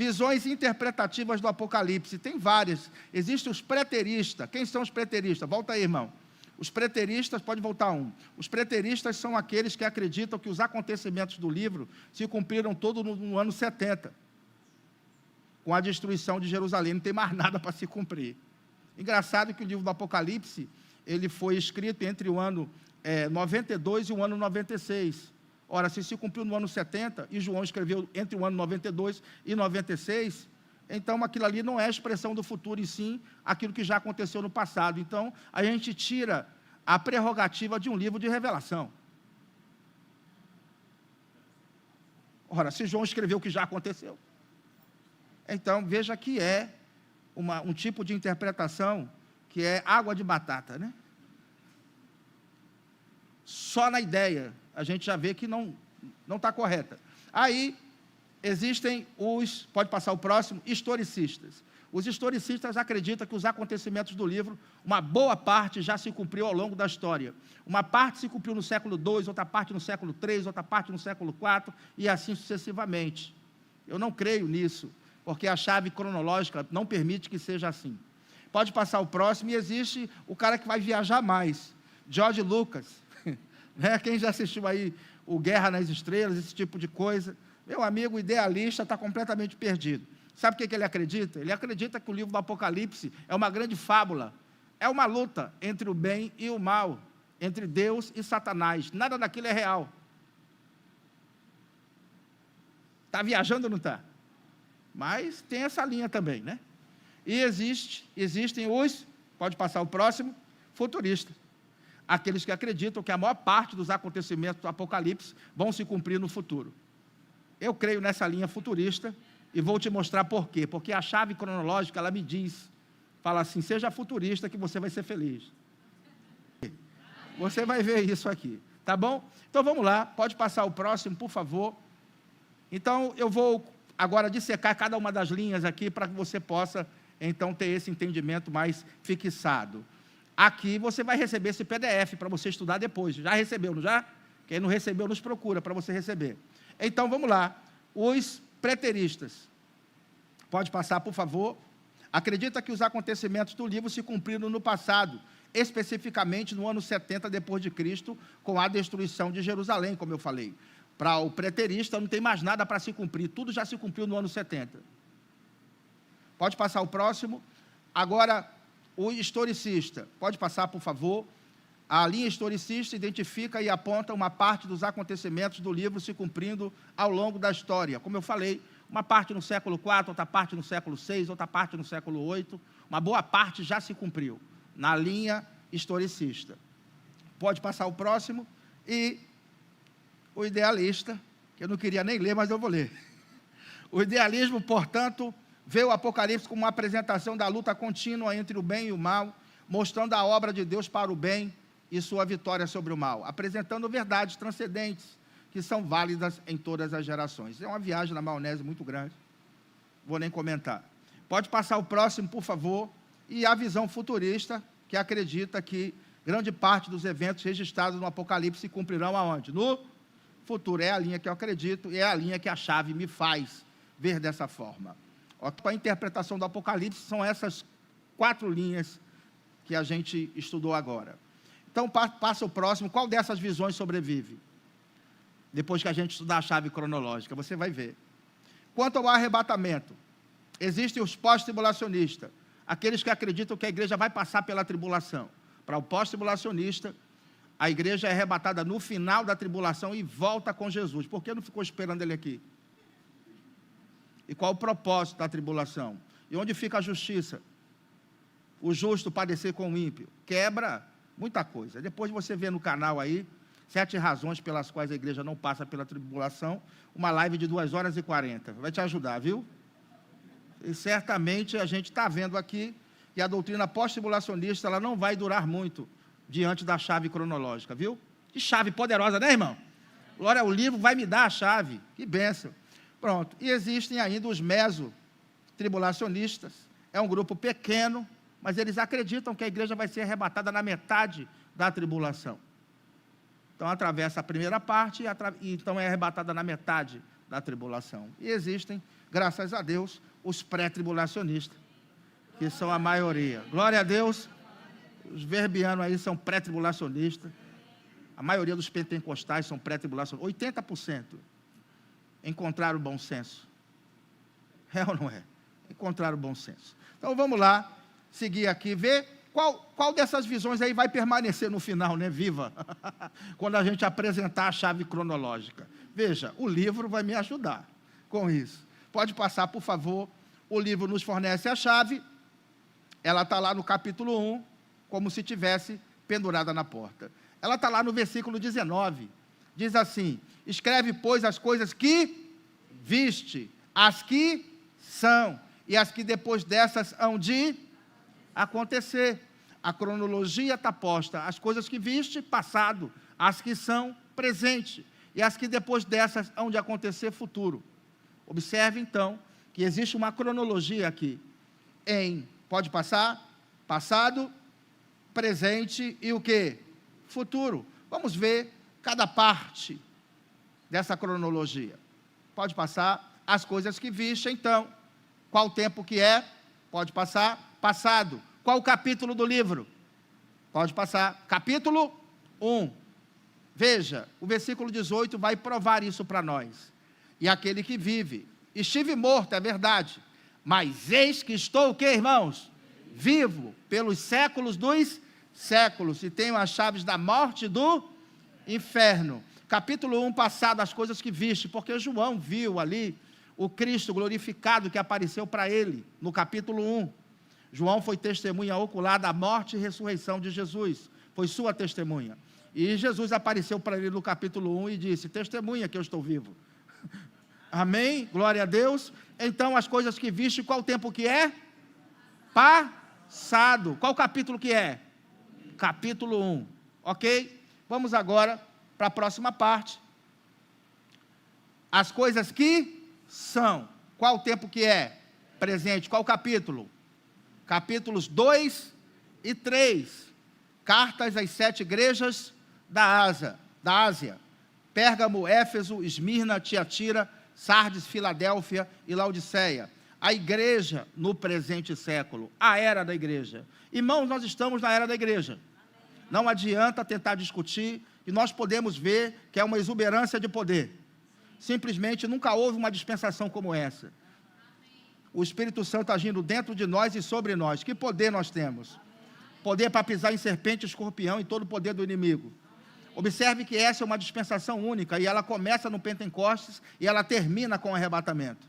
Visões interpretativas do Apocalipse, tem várias. Existem os preteristas. Quem são os preteristas? Volta aí, irmão. Os preteristas, pode voltar um. Os preteristas são aqueles que acreditam que os acontecimentos do livro se cumpriram todos no ano 70, com a destruição de Jerusalém, não tem mais nada para se cumprir. Engraçado que o livro do Apocalipse, ele foi escrito entre o ano 92 e o ano 96. Ora, se cumpriu no ano 70, e João escreveu entre o ano 92 e 96, então aquilo ali não é a expressão do futuro, e sim aquilo que já aconteceu no passado. Então, a gente tira a prerrogativa de um livro de revelação. Ora, se João escreveu o que já aconteceu. Então, veja que é um tipo de interpretação que é água de batata, né? Só na ideia, a gente já vê que não está correta. Aí, existem pode passar o próximo, historicistas. Os historicistas acreditam que os acontecimentos do livro, uma boa parte já se cumpriu ao longo da história. Uma parte se cumpriu no século II, outra parte no século III, outra parte no século IV, e assim sucessivamente. Eu não creio nisso, porque a chave cronológica não permite que seja assim. Pode passar o próximo, e existe o cara que vai viajar mais, George Lucas. Quem já assistiu aí o Guerra nas Estrelas, esse tipo de coisa, meu amigo idealista está completamente perdido. Sabe o que ele acredita? Ele acredita que o livro do Apocalipse é uma grande fábula, é uma luta entre o bem e o mal, entre Deus e Satanás, nada daquilo é real. Está viajando ou não está? Mas tem essa linha também, né? E existem pode passar o próximo, futuristas. Aqueles que acreditam que a maior parte dos acontecimentos do Apocalipse vão se cumprir no futuro. Eu creio nessa linha futurista e vou te mostrar por quê. Porque a chave cronológica, ela me diz, fala assim, seja futurista que você vai ser feliz. Você vai ver isso aqui, tá bom? Então vamos lá, pode passar o próximo, por favor. Então eu vou agora dissecar cada uma das linhas aqui para que você possa, então, ter esse entendimento mais fixado. Aqui você vai receber esse PDF para você estudar depois. Já recebeu, não já? Quem não recebeu, nos procura para você receber. Então, vamos lá. Os preteristas. Pode passar, por favor. Acredita que os acontecimentos do livro se cumpriram no passado, especificamente no ano 70 depois de Cristo, com a destruição de Jerusalém, como eu falei. Para o preterista não tem mais nada para se cumprir, tudo já se cumpriu no ano 70. Pode passar o próximo. Agora, o historicista, pode passar, por favor. A linha historicista identifica e aponta uma parte dos acontecimentos do livro se cumprindo ao longo da história. Como eu falei, uma parte no século IV, outra parte no século VI, outra parte no século VIII. Uma boa parte já se cumpriu na linha historicista. Pode passar o próximo. E o idealista, que eu não queria nem ler, mas eu vou ler. O idealismo, portanto, vê o Apocalipse como uma apresentação da luta contínua entre o bem e o mal, mostrando a obra de Deus para o bem e sua vitória sobre o mal, apresentando verdades transcendentes que são válidas em todas as gerações. É uma viagem na maionese muito grande, vou nem comentar. Pode passar o próximo, por favor. E a visão futurista, que acredita que grande parte dos eventos registrados no Apocalipse se cumprirão aonde? No futuro. É a linha que eu acredito e é a linha que a chave me faz ver dessa forma. A interpretação do Apocalipse são essas 4 linhas que a gente estudou agora. Então, passa o próximo. Qual dessas visões sobrevive? Depois que a gente estudar a chave cronológica, você vai ver. Quanto ao arrebatamento, existem os pós-tribulacionistas, aqueles que acreditam que a igreja vai passar pela tribulação. Para o pós-tribulacionista, a igreja é arrebatada no final da tribulação e volta com Jesus. Por que não ficou esperando ele aqui? E qual o propósito da tribulação? E onde fica a justiça? O justo padecer com o ímpio. Quebra muita coisa. Depois você vê no canal aí, 7 razões pelas quais a igreja não passa pela tribulação, uma live de 2h40. Vai te ajudar, viu? E certamente a gente está vendo aqui que a doutrina pós-tribulacionista ela não vai durar muito diante da chave cronológica, viu? Que chave poderosa, né, irmão? Glória, o livro vai me dar a chave. Que bênção. Pronto. E existem ainda os meso-tribulacionistas. É um grupo pequeno, mas eles acreditam que a igreja vai ser arrebatada na metade da tribulação. Então, atravessa a primeira parte e então é arrebatada na metade da tribulação. E existem Graças a Deus, os pré-tribulacionistas, que são a maioria. Glória a Deus, os verbianos aí são pré-tribulacionistas. A maioria dos pentecostais são pré-tribulacionistas. 80% encontraram o bom senso. É ou não é? Encontraram o bom senso. Então vamos lá, seguir aqui, ver qual dessas visões aí vai permanecer no final, né? Viva! Quando a gente apresentar a chave cronológica. Veja, o livro vai me ajudar com isso. Pode passar, por favor. O livro nos fornece a chave. Ela está lá no capítulo 1, como se tivesse pendurada na porta. Ela está lá no versículo 19. Diz assim: escreve, pois, as coisas que viste, as que são, e as que depois dessas hão de acontecer. A cronologia está posta: as coisas que viste, passado; as que são, presente; e as que depois dessas hão de acontecer, futuro. Observe, então, que existe uma cronologia aqui, pode passar, passado, presente e o quê? Futuro. Vamos ver cada parte dessa cronologia. Pode passar, as coisas que viste, então. Qual o tempo que é? Pode passar, passado. Qual o capítulo do livro? Pode passar, capítulo 1. Veja, o versículo 18 vai provar isso para nós. E aquele que vive, estive morto, é verdade, mas eis que estou o quê, irmãos? Vivo pelos séculos dos séculos, e tenho as chaves da morte e do inferno. Capítulo 1, passado, as coisas que viste, porque João viu ali o Cristo glorificado que apareceu para ele, no capítulo 1. João foi testemunha ocular da morte e ressurreição de Jesus, foi sua testemunha. E Jesus apareceu para ele no capítulo 1 e disse: testemunha que eu estou vivo. Amém? Glória a Deus. Então, as coisas que viste, qual o tempo que é? Passado. Qual capítulo que é? Capítulo 1. Ok? Vamos agora para a próxima parte. As coisas que são. Qual o tempo que é? Presente. Qual capítulo? Capítulos 2 e 3. Cartas às 7 igrejas da Ásia. Pérgamo, Éfeso, Esmirna, Tiatira, Sardes, Filadélfia e Laodiceia. A igreja no presente século, a era da igreja. Irmãos, nós estamos na era da igreja. Não adianta tentar discutir, e nós podemos ver que é uma exuberância de poder. Simplesmente nunca houve uma dispensação como essa. O Espírito Santo agindo dentro de nós e sobre nós. Que poder nós temos? Poder para pisar em serpente, escorpião e todo o poder do inimigo. Observe que essa é uma dispensação única, e ela começa no Pentecostes e ela termina com o arrebatamento.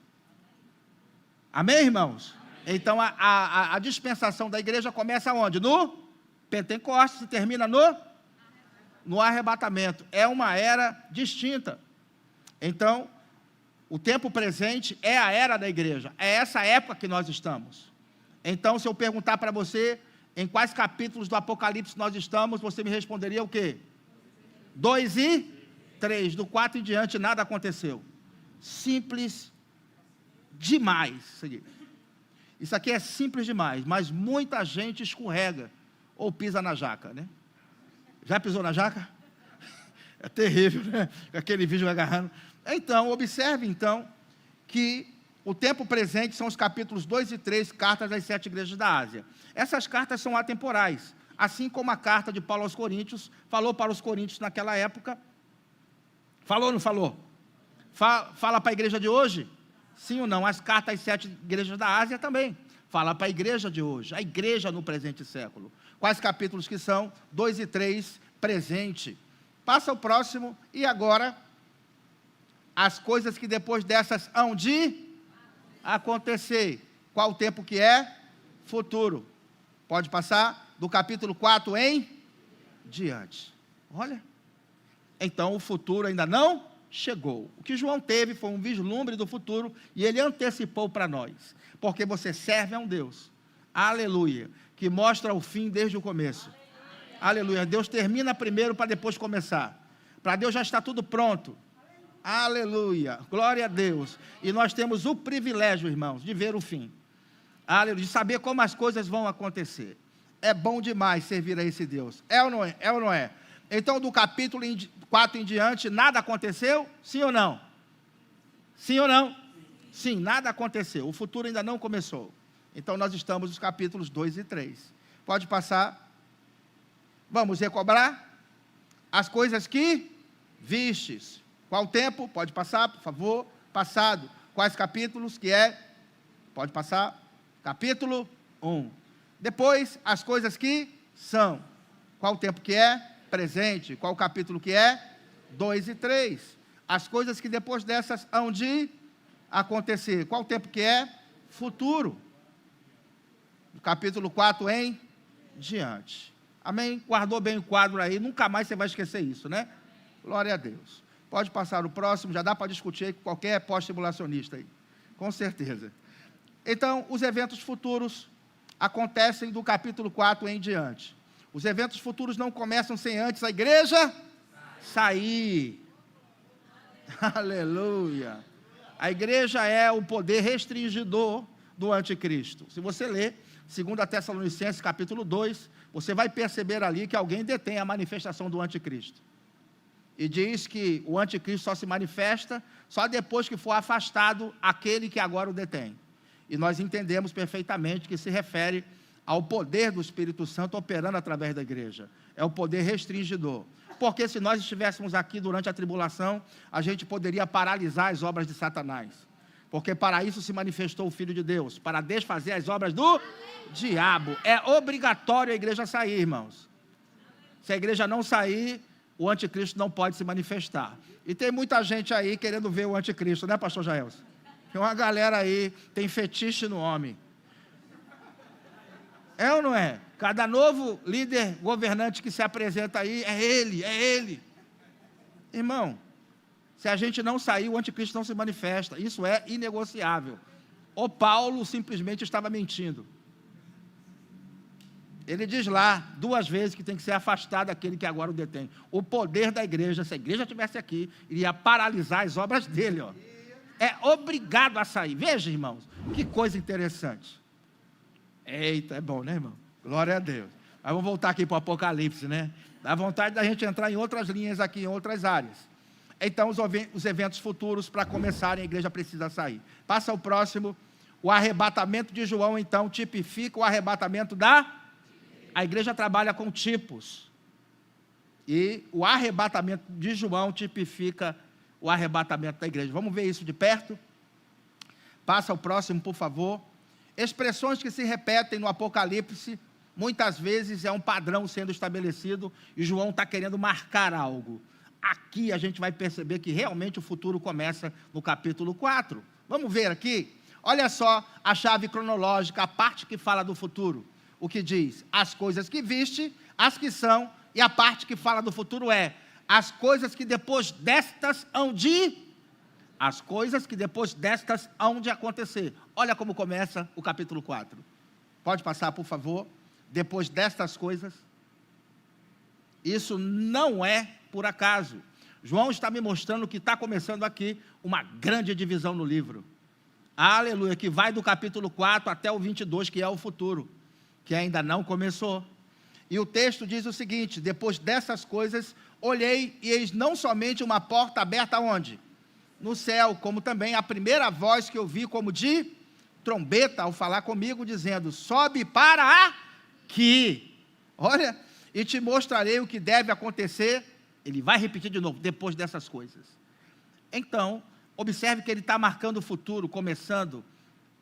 Amém, irmãos? Então a dispensação da igreja começa onde? No Pentecostes e termina no arrebatamento. É uma era distinta. Então, o tempo presente é a era da igreja, é essa época que nós estamos. Então, se eu perguntar para você em quais capítulos do Apocalipse nós estamos, você me responderia o quê? 2 e 3, do 4 em diante nada aconteceu. Simples demais. Isso aqui é simples demais, mas muita gente escorrega ou pisa na jaca, né? Já pisou na jaca? É terrível, né? Aquele vídeo agarrando. Então, observe então que o tempo presente são os capítulos 2 e 3, cartas às 7 igrejas da Ásia. Essas cartas são atemporais, assim como a carta de Paulo aos Coríntios, falou para os coríntios naquela época. Falou ou não falou? Fala para a igreja de hoje? Sim ou não? As cartas às 7 igrejas da Ásia também. Fala para a igreja de hoje, a igreja no presente século. Quais capítulos que são? 2 e 3, presente. Passa o próximo, e agora, as coisas que depois dessas hão de acontecer. Qual o tempo que é? Futuro. Pode passar do capítulo 4 em diante. Olha. Então, o futuro ainda não chegou. O que João teve foi um vislumbre do futuro, e ele antecipou para nós. Porque você serve a um Deus, aleluia, que mostra o fim desde o começo. Aleluia. Deus termina primeiro para depois começar. Para Deus já está tudo pronto. Aleluia. Glória a Deus. E nós temos o privilégio, irmãos, de ver o fim. Aleluia. De saber como as coisas vão acontecer. É bom demais servir a esse Deus. É ou não é? É ou não é? Então, do capítulo 4 em diante, nada aconteceu? Sim ou não? Sim ou não? Sim, nada aconteceu. O futuro ainda não começou. Então, nós estamos nos capítulos 2 e 3. Pode passar. Vamos recobrar as coisas que vistes. Qual tempo? Pode passar, por favor. Passado. Quais capítulos que é? Pode passar. Capítulo 1. Depois, as coisas que são. Qual tempo que é? Presente. Qual capítulo que é? 2 e 3. As coisas que depois dessas hão de acontecer. Qual tempo que é? Futuro. Do capítulo 4 em diante. Amém? Guardou bem o quadro aí, nunca mais você vai esquecer isso, né? Glória a Deus. Pode passar o próximo, já dá para discutir aí com qualquer pós-tribulacionista aí. Com certeza. Então, os eventos futuros acontecem do capítulo 4 em diante. Os eventos futuros não começam sem antes a igreja sair. Aleluia. A igreja é o poder restringidor do anticristo. Se você ler 2 Tessalonicenses capítulo 2, você vai perceber ali que alguém detém a manifestação do anticristo. E diz que o anticristo só se manifesta só depois que for afastado aquele que agora o detém. E nós entendemos perfeitamente que se refere ao poder do Espírito Santo operando através da igreja. É o poder restringidor. Porque se nós estivéssemos aqui durante a tribulação, a gente poderia paralisar as obras de Satanás. Porque para isso se manifestou o Filho de Deus, para desfazer as obras do diabo. É obrigatório a igreja sair, irmãos. Se a igreja não sair, o anticristo não pode se manifestar. E tem muita gente aí querendo ver o anticristo, né, pastor Jaelson? Tem uma galera aí, tem fetiche no homem. É ou não é? Cada novo líder governante que se apresenta aí, é ele. Irmão, se a gente não sair, o anticristo não se manifesta. Isso é inegociável. O Paulo simplesmente estava mentindo. Ele diz lá, 2 vezes, que tem que ser afastado aquele que agora o detém. O poder da igreja, se a igreja estivesse aqui, iria paralisar as obras dele, ó. É obrigado a sair. Veja, irmãos, que coisa interessante. Eita, é bom, né, irmão? Glória a Deus. Mas vamos voltar aqui para o Apocalipse, né? Dá vontade da gente entrar em outras linhas aqui, em outras áreas. Então, os eventos futuros, para começarem, a igreja precisa sair. Passa o próximo. O arrebatamento de João, então, tipifica o arrebatamento da... A igreja trabalha com tipos. E o arrebatamento de João tipifica o arrebatamento da igreja. Vamos ver isso de perto? Passa o próximo, por favor. Expressões que se repetem no Apocalipse, muitas vezes é um padrão sendo estabelecido, e João está querendo marcar algo. Aqui a gente vai perceber que realmente o futuro começa no capítulo 4. Vamos ver aqui? Olha só a chave cronológica, a parte que fala do futuro. O que diz? As coisas que viste, as que são, e a parte que fala do futuro é as coisas que depois destas hão de... As coisas que depois destas hão de acontecer. Olha como começa o capítulo 4. Pode passar, por favor. Depois destas coisas. Isso não é por acaso. João está me mostrando que está começando aqui uma grande divisão no livro. Aleluia, que vai do capítulo 4 até o 22, que é o futuro, que ainda não começou. E o texto diz o seguinte: depois dessas coisas, olhei e eis não somente uma porta aberta onde? No céu, como também a primeira voz que eu vi como de trombeta ao falar comigo, dizendo: sobe para aqui, olha, e te mostrarei o que deve acontecer. Ele vai repetir de novo, depois dessas coisas. Então, observe que ele está marcando o futuro, começando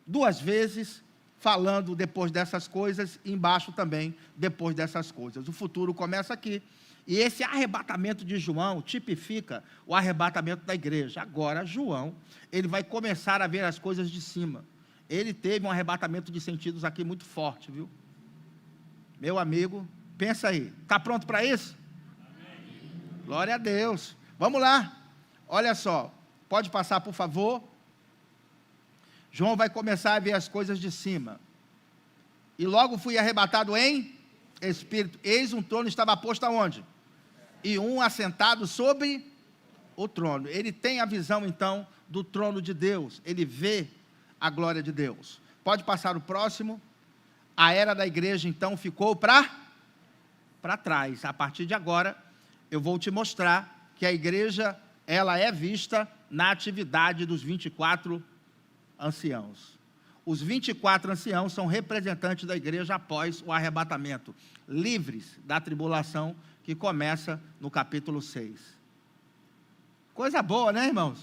2 vezes, falando depois dessas coisas, e embaixo também, depois dessas coisas. O futuro começa aqui. E esse arrebatamento de João tipifica o arrebatamento da igreja. Agora, João, ele vai começar a ver as coisas de cima. Ele teve um arrebatamento de sentidos aqui muito forte, viu? Meu amigo, pensa aí. Está pronto para isso? Amém. Glória a Deus. Vamos lá. Olha só. Pode passar, por favor. João vai começar a ver as coisas de cima. E logo fui arrebatado em espírito. Eis um trono estava posto aonde? E um assentado sobre o trono. Ele tem a visão, então, do trono de Deus. Ele vê a glória de Deus. Pode passar o próximo. A era da igreja, então, ficou para trás. A partir de agora, eu vou te mostrar que a igreja, ela é vista na atividade dos 24 anciãos. Os 24 anciãos são representantes da igreja após o arrebatamento, livres da tribulação, que começa no capítulo 6. Coisa boa, né, irmãos?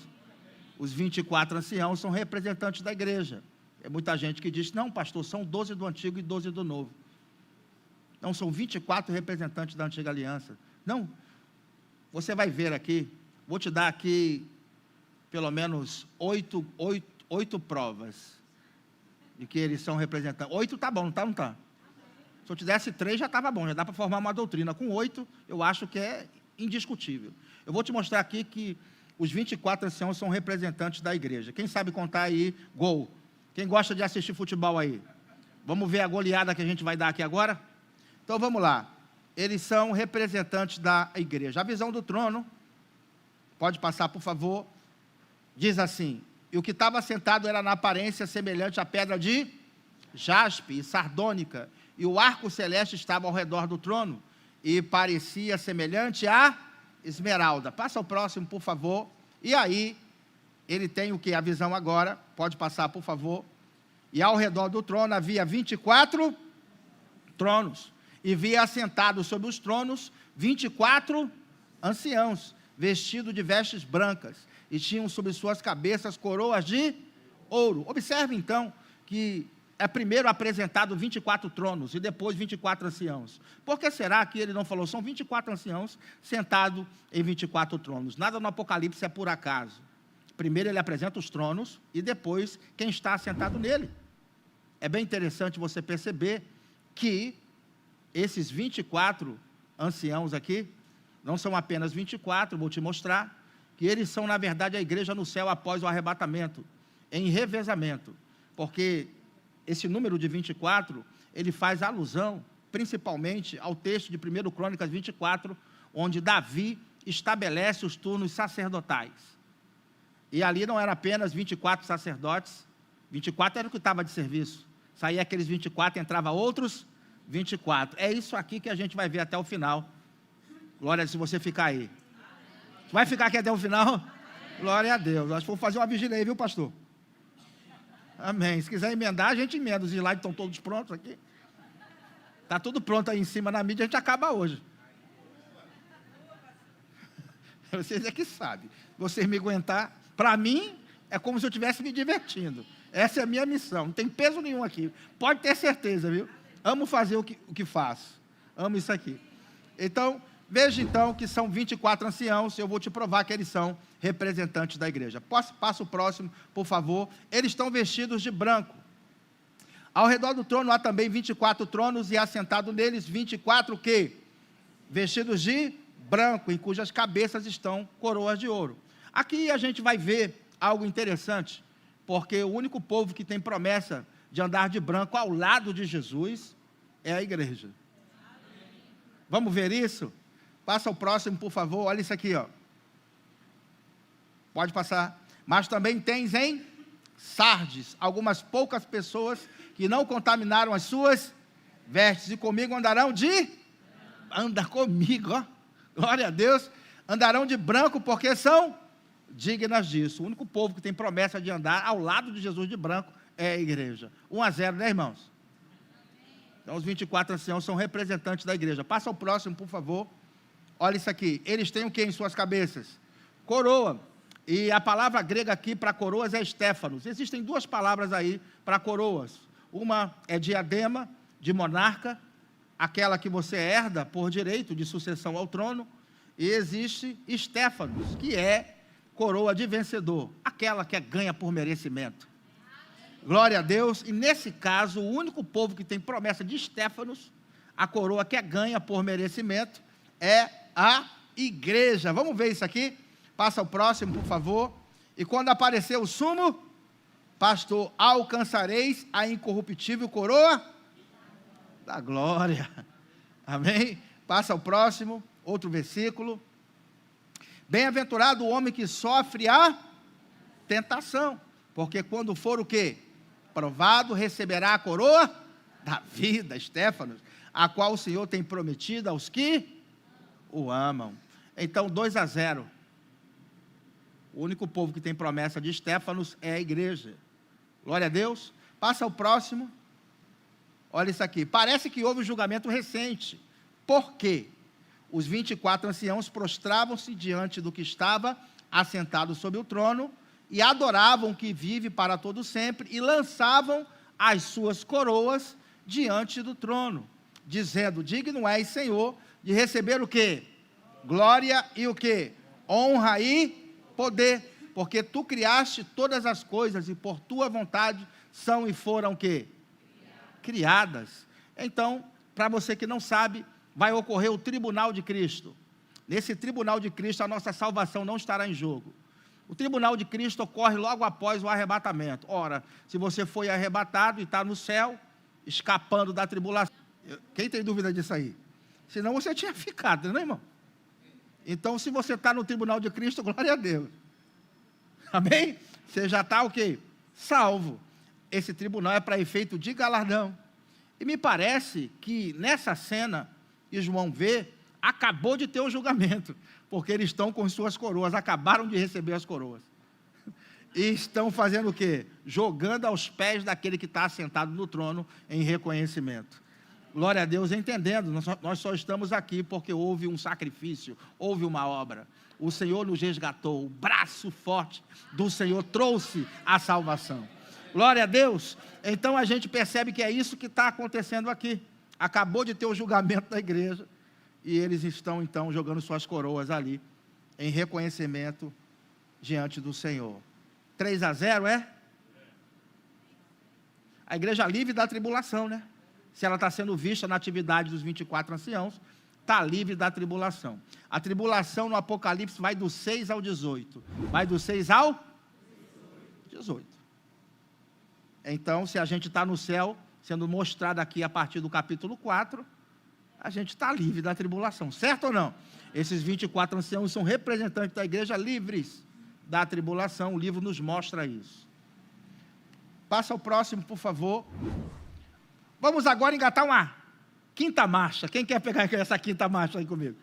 Os 24 anciãos são representantes da igreja. É muita gente que diz, não, pastor, são 12 do Antigo e 12 do Novo. Não, são 24 representantes da Antiga Aliança. Não, você vai ver aqui, vou te dar aqui, pelo menos, 8 provas de que eles são representantes. 8 está bom, não está? Não está. Se eu te desse 3, já estava bom, já dá para formar uma doutrina. Com 8, eu acho que é indiscutível. Eu vou te mostrar aqui que os 24 anciãos são representantes da igreja. Quem sabe contar aí, gol. Quem gosta de assistir futebol aí? Vamos ver a goleada que a gente vai dar aqui agora? Então, vamos lá. Eles são representantes da igreja. A visão do trono, pode passar, por favor, diz assim, e o que estava sentado era na aparência semelhante à pedra de jaspe e sardônica, e o arco celeste estava ao redor do trono, e parecia semelhante a esmeralda. Passa ao próximo, por favor. E aí, ele tem o que? A visão agora, pode passar, por favor. E ao redor do trono havia 24 tronos, e via assentados sobre os tronos 24 anciãos, vestidos de vestes brancas, e tinham sobre suas cabeças coroas de ouro. Observe, então, que é primeiro apresentado 24 tronos, e depois 24 anciãos. Por que será que ele não falou? São 24 anciãos sentados em 24 tronos. Nada no Apocalipse é por acaso. Primeiro ele apresenta os tronos, e depois quem está sentado nele. É bem interessante você perceber que esses 24 anciãos aqui, não são apenas 24, vou te mostrar, que eles são, na verdade, a igreja no céu após o arrebatamento, em revezamento, porque esse número de 24, ele faz alusão, principalmente, ao texto de 1 Crônicas 24, onde Davi estabelece os turnos sacerdotais. E ali não eram apenas 24 sacerdotes, 24 era o que estava de serviço, saía aqueles 24, entrava outros 24. É isso aqui que a gente vai ver até o final. Glória a Deus, se você ficar aí. Vai ficar aqui até o final? Glória a Deus. Acho que vou fazer uma vigília aí, viu, pastor? Amém. Se quiser emendar, a gente emenda. Os slides estão todos prontos aqui. Está tudo pronto aí em cima na mídia, a gente acaba hoje. Vocês é que sabem. Vocês me aguentar, para mim, é como se eu estivesse me divertindo. Essa é a minha missão. Não tem peso nenhum aqui. Pode ter certeza, viu? Amo fazer o que faço. Amo isso aqui. Então, veja então que são 24 anciãos, eu vou te provar que eles são representantes da igreja. Passa o próximo, por favor. Eles estão vestidos de branco. Ao redor do trono há também 24 tronos, e assentado neles 24 o quê? Vestidos de branco, em cujas cabeças estão coroas de ouro. Aqui a gente vai ver algo interessante, porque o único povo que tem promessa de andar de branco ao lado de Jesus é a igreja. Vamos ver isso? Passa o próximo, por favor. Olha isso aqui, ó. Pode passar. Mas também tens em Sardes algumas poucas pessoas que não contaminaram as suas vestes, e comigo andarão de... Anda comigo, ó. Glória a Deus. Andarão de branco porque são dignas disso. O único povo que tem promessa de andar ao lado de Jesus de branco é a igreja. 1-0, né, irmãos? Então, os 24 anciãos são representantes da igreja. Passa ao próximo, por favor. Olha isso aqui. Eles têm o que em suas cabeças? Coroa. E a palavra grega aqui para coroas é estéfanos. Existem duas palavras aí para coroas. Uma é diadema, de monarca, aquela que você herda por direito de sucessão ao trono. E existe estéfanos, que é coroa de vencedor, aquela que é ganha por merecimento. Glória a Deus. E nesse caso, o único povo que tem promessa de estéfanos, a coroa que é ganha por merecimento, é a igreja. Vamos ver isso aqui? Passa o próximo, por favor. E quando aparecer o sumo pastor, alcançareis a incorruptível coroa da glória. Amém? Passa o próximo, outro versículo. Bem-aventurado o homem que sofre a tentação, porque quando for o quê? Provado, receberá a coroa da vida, Estéfanos, a qual o Senhor tem prometido aos que o amam. Então, 2-0. O único povo que tem promessa de Estéfanos é a igreja. Glória a Deus. Passa o próximo. Olha isso aqui. Parece que houve um julgamento recente. Por quê? Os 24 anciãos prostravam-se diante do que estava assentado sobre o trono e adoravam o que vive para todo sempre e lançavam as suas coroas diante do trono, dizendo: digno és, Senhor, de receber o quê? Glória e o quê? Honra e poder, porque tu criaste todas as coisas e por tua vontade são e foram o quê? Criadas. Então, para você que não sabe, vai ocorrer o tribunal de Cristo. Nesse tribunal de Cristo, a nossa salvação não estará em jogo. O tribunal de Cristo ocorre logo após o arrebatamento. Ora, se você foi arrebatado e está no céu, escapando da tribulação, quem tem dúvida disso aí? Senão você tinha ficado, não é, irmão? Então, se você está no tribunal de Cristo, glória a Deus. Amém? Você já está o quê? Salvo. Esse tribunal é para efeito de galardão. E me parece que nessa cena que João vê, acabou de ter o julgamento, porque eles estão com suas coroas, acabaram de receber as coroas. E estão fazendo o quê? Jogando aos pés daquele que está assentado no trono em reconhecimento. Glória a Deus, entendendo, nós só estamos aqui porque houve um sacrifício, houve uma obra. O Senhor nos resgatou, o braço forte do Senhor trouxe a salvação. Glória a Deus. Então a gente percebe que é isso que está acontecendo aqui. Acabou de ter o julgamento da igreja e eles estão então jogando suas coroas ali em reconhecimento diante do Senhor. 3-0 é? A igreja livre da tribulação, né? Se ela está sendo vista na atividade dos 24 anciãos, está livre da tribulação. A tribulação no Apocalipse vai do 6 ao 18. Vai do 6 ao 18. Então, se a gente está no céu, sendo mostrado aqui a partir do capítulo 4, a gente está livre da tribulação, certo ou não? Esses 24 anciãos são representantes da igreja livres da tribulação, o livro nos mostra isso. Passa ao próximo, por favor. Vamos agora engatar uma quinta marcha. Quem quer pegar essa quinta marcha aí comigo?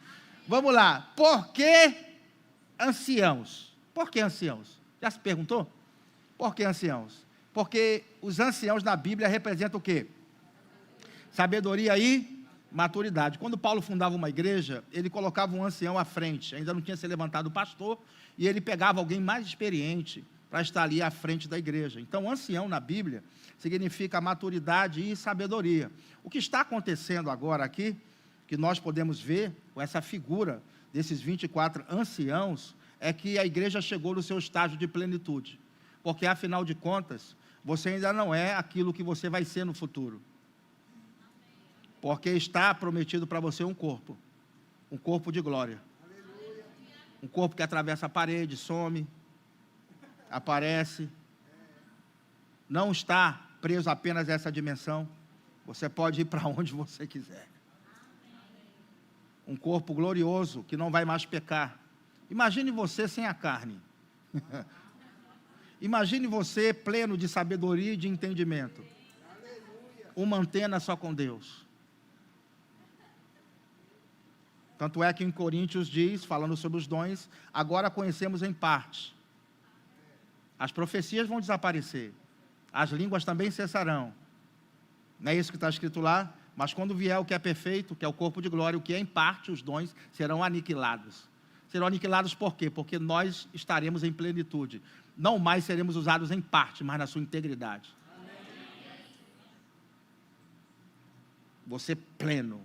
Vamos lá. Por que anciãos? Por que anciãos? Já se perguntou? Por que anciãos? Porque os anciãos na Bíblia representam o quê? Sabedoria e maturidade. Quando Paulo fundava uma igreja, ele colocava um ancião à frente. Ainda não tinha se levantado o pastor, e ele pegava alguém mais experiente para estar ali à frente da igreja. Então, ancião na Bíblia significa maturidade e sabedoria. O que está acontecendo agora aqui, que nós podemos ver com essa figura desses 24 anciãos, é que a igreja chegou no seu estágio de plenitude. Porque, afinal de contas, você ainda não é aquilo que você vai ser no futuro. Porque está prometido para você um corpo de glória. Um corpo que atravessa a parede, some, aparece, não está preso apenas a essa dimensão, você pode ir para onde você quiser. Um corpo glorioso, que não vai mais pecar. Imagine você sem a carne. Imagine você pleno de sabedoria e de entendimento. Uma antena só com Deus. Tanto é que em Coríntios diz, falando sobre os dons, agora conhecemos em parte. As profecias vão desaparecer. As línguas também cessarão. Não é isso que está escrito lá? Mas quando vier o que é perfeito, que é o corpo de glória, o que é em parte, os dons serão aniquilados. Serão aniquilados por quê? Porque nós estaremos em plenitude. Não mais seremos usados em parte, mas na sua integridade. Você pleno.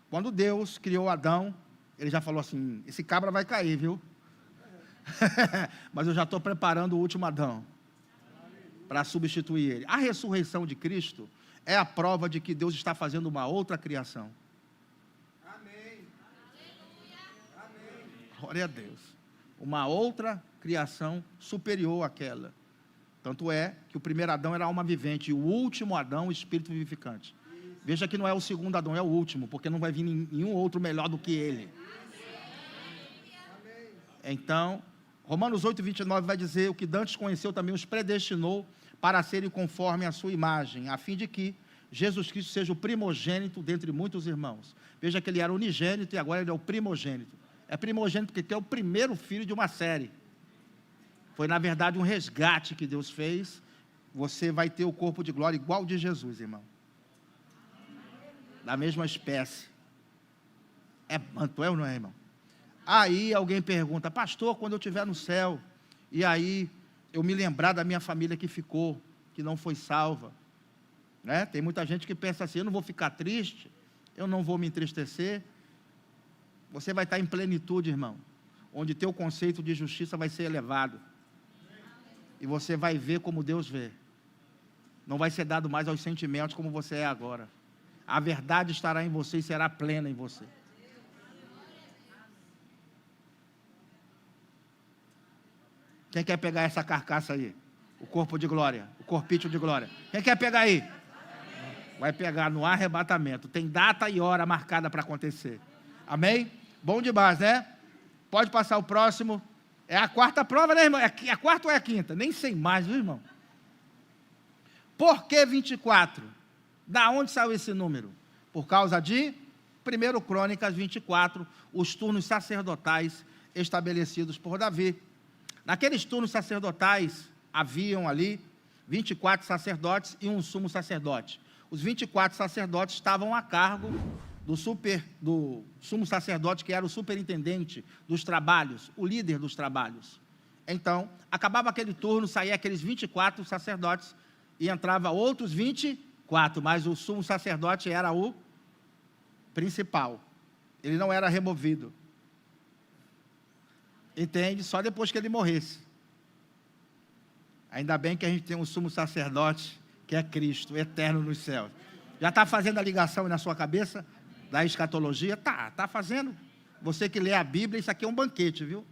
Quando Deus criou Adão, ele já falou assim, esse cabra vai cair, viu? Mas eu já estou preparando o último Adão para substituir ele. A ressurreição de Cristo é a prova de que Deus está fazendo uma outra criação. Amém. Glória a Deus. Uma outra criação superior àquela. Tanto é que o primeiro Adão era alma vivente e o último Adão, o espírito vivificante. Veja que não é o segundo Adão, é o último, porque não vai vir nenhum outro melhor do que ele. Então, Romanos 8:29 vai dizer, o que dantes conheceu também os predestinou para serem conforme a sua imagem, a fim de que Jesus Cristo seja o primogênito dentre muitos irmãos. Veja que ele era unigênito e agora ele é o primogênito. É primogênito porque é o primeiro filho de uma série. Foi, na verdade, um resgate que Deus fez você vai ter o corpo de glória igual de Jesus, irmão. Da mesma espécie. Tu é ou não é, irmão? Aí alguém pergunta, pastor, quando eu estiver no céu, e aí eu me lembrar da minha família que ficou, que não foi salva, né? Tem muita gente que pensa assim, eu não vou ficar triste, eu não vou me entristecer. Você vai estar em plenitude, irmão, onde teu conceito de justiça vai ser elevado, e você vai ver como Deus vê, não vai ser dado mais aos sentimentos como você é agora, a verdade estará em você e será plena em você. Quem quer pegar essa carcaça aí? O corpo de glória, o corpício de glória. Quem quer pegar aí? Vai pegar no arrebatamento. Tem data e hora marcada para acontecer. Amém? Bom demais, né? Pode passar o próximo. É a quarta prova, né, irmão? É a quarta ou é a quinta? Nem sei mais, viu, irmão? Por que 24? Da onde saiu esse número? Por causa de 1 Crônicas 24, os turnos sacerdotais estabelecidos por Davi. Naqueles turnos sacerdotais, haviam ali 24 sacerdotes e um sumo sacerdote. Os 24 sacerdotes estavam a cargo do sumo sacerdote, que era o superintendente dos trabalhos, o líder dos trabalhos. Então, acabava aquele turno, saía aqueles 24 sacerdotes e entrava outros 24, mas o sumo sacerdote era o principal. Ele não era removido. Entende? Só depois que ele morresse. Ainda bem que a gente tem um sumo sacerdote, que é Cristo, eterno nos céus. Já está fazendo a ligação aí na sua cabeça, da escatologia? Tá fazendo. Você que lê a Bíblia, isso aqui é um banquete, viu?